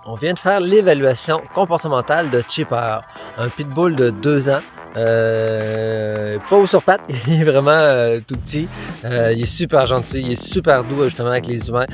On vient de faire l'évaluation comportementale de Chipper, un pitbull de 2 ans. Pas haut sur pattes, il est vraiment tout petit. Il est super gentil, il est super doux justement avec les humains.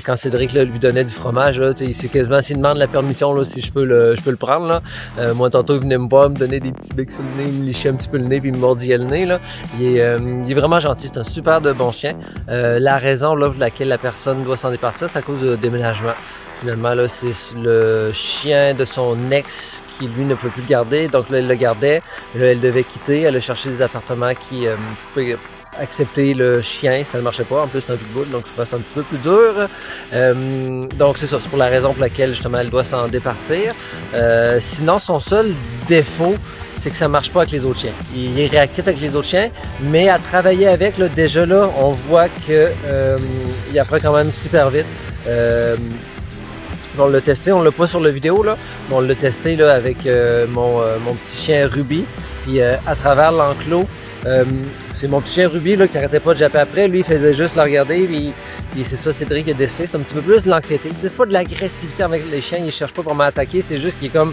Quand Cédric là, lui donnait du fromage, là, il s'est quasiment s'il demande la permission là, si je peux le prendre. Là. Moi tantôt il venait me voir, me donner des petits becs sur le nez, il me lichait un petit peu le nez puis il me mordillait le nez. Là. Il est vraiment gentil, c'est un super de bon chien. La raison là, pour laquelle la personne doit s'en départir, c'est à cause du déménagement. Finalement, là, c'est le chien de son ex qui, lui, ne peut plus le garder. Donc là, elle le gardait. Là, elle devait quitter. Elle a cherché des appartements qui pouvaient accepter le chien. Ça ne marchait pas. En plus, c'est un pitbull, donc ça reste un petit peu plus dur. Donc, c'est ça. C'est pour la raison pour laquelle, justement, elle doit s'en départir. Sinon, son seul défaut, c'est que ça ne marche pas avec les autres chiens. Il est réactif avec les autres chiens, mais à travailler avec, là, déjà là, on voit qu'il apprend quand même super vite. On l'a testé, on l'a pas sur la vidéo, là, mais on l'a testé là, avec mon petit chien Ruby. Puis à travers l'enclos, c'est mon petit chien Ruby là, qui n'arrêtait pas de japper après. Lui, il faisait juste le regarder. Puis c'est ça, Cédric a décelé. C'est un petit peu plus de l'anxiété. C'est pas de l'agressivité avec les chiens, il ne cherche pas vraiment à attaquer. C'est juste qu'il est comme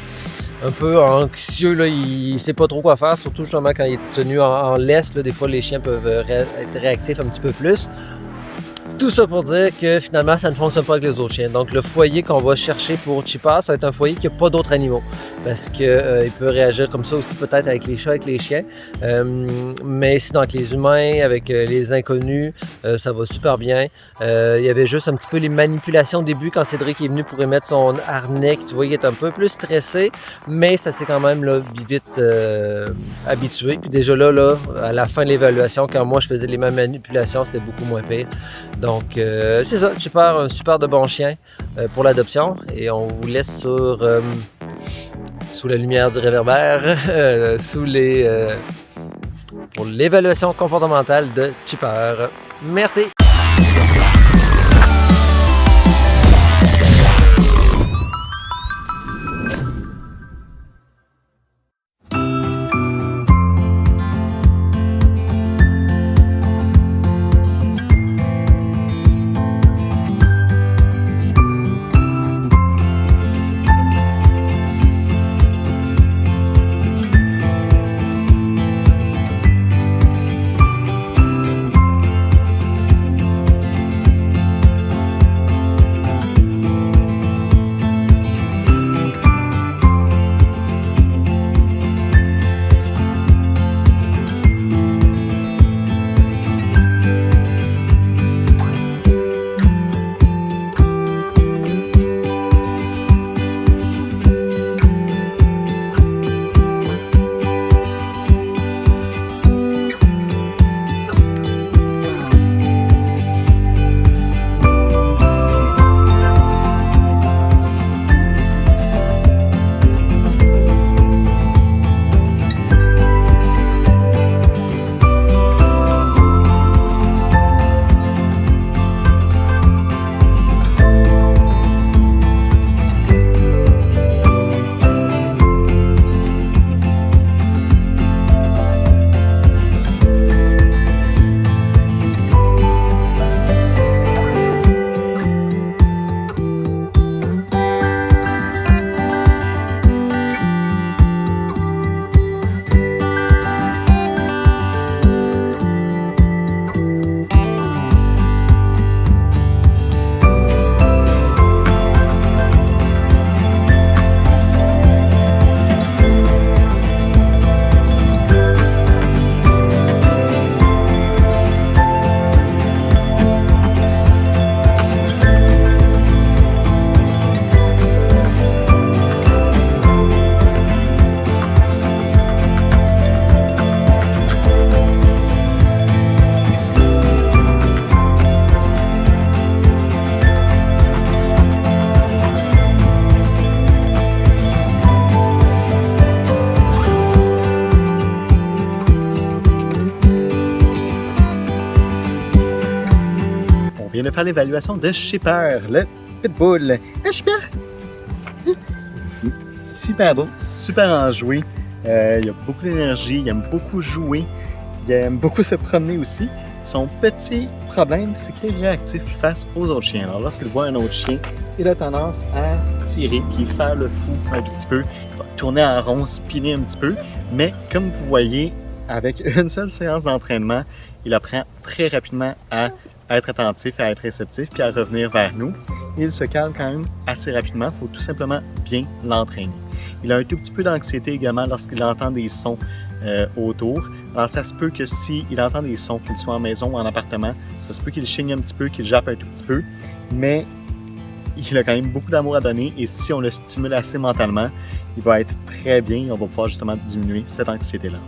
un peu anxieux. Là. Il ne sait pas trop quoi faire, surtout justement quand il est tenu en laisse. Là, des fois, les chiens peuvent être réactifs un petit peu plus. Tout ça pour dire que finalement, ça ne fonctionne pas avec les autres chiens. Donc, le foyer qu'on va chercher pour Chipper, ça va être un foyer qui n'a pas d'autres animaux. Parce qu'il peut réagir comme ça aussi peut-être avec les chats, avec les chiens. Mais sinon, avec les humains, avec les inconnus, ça va super bien. Il y avait juste un petit peu les manipulations au début quand Cédric est venu pour émettre son harnais. Tu vois, il est un peu plus stressé. Mais ça s'est quand même là, vite habitué. Puis déjà là, à la fin de l'évaluation, quand moi je faisais les mêmes manipulations, c'était beaucoup moins pire. Donc, c'est ça, Chipper, un super de bon chien pour l'adoption. Et on vous laisse sous la lumière du réverbère, pour l'évaluation comportementale de Chipper. Merci! vient de faire l'évaluation de Chipper, le pitbull. Chipper! Super beau, super enjoué. Il a beaucoup d'énergie, il aime beaucoup jouer, il aime beaucoup se promener aussi. Son petit problème, c'est qu'il est réactif face aux autres chiens. Alors, lorsqu'il voit un autre chien, il a tendance à tirer, puis faire le fou un tout petit peu, il va tourner en rond, spinner un petit peu. Mais comme vous voyez, avec une seule séance d'entraînement, il apprend très rapidement à être attentif, à être réceptif, puis à revenir vers nous. Il se calme quand même assez rapidement, il faut tout simplement bien l'entraîner. Il a un tout petit peu d'anxiété également lorsqu'il entend des sons autour. Alors ça se peut que s'il entend des sons, qu'il soit en maison ou en appartement, ça se peut qu'il chigne un petit peu, qu'il jappe un tout petit peu, mais il a quand même beaucoup d'amour à donner et si on le stimule assez mentalement, il va être très bien et on va pouvoir justement diminuer cette anxiété-là.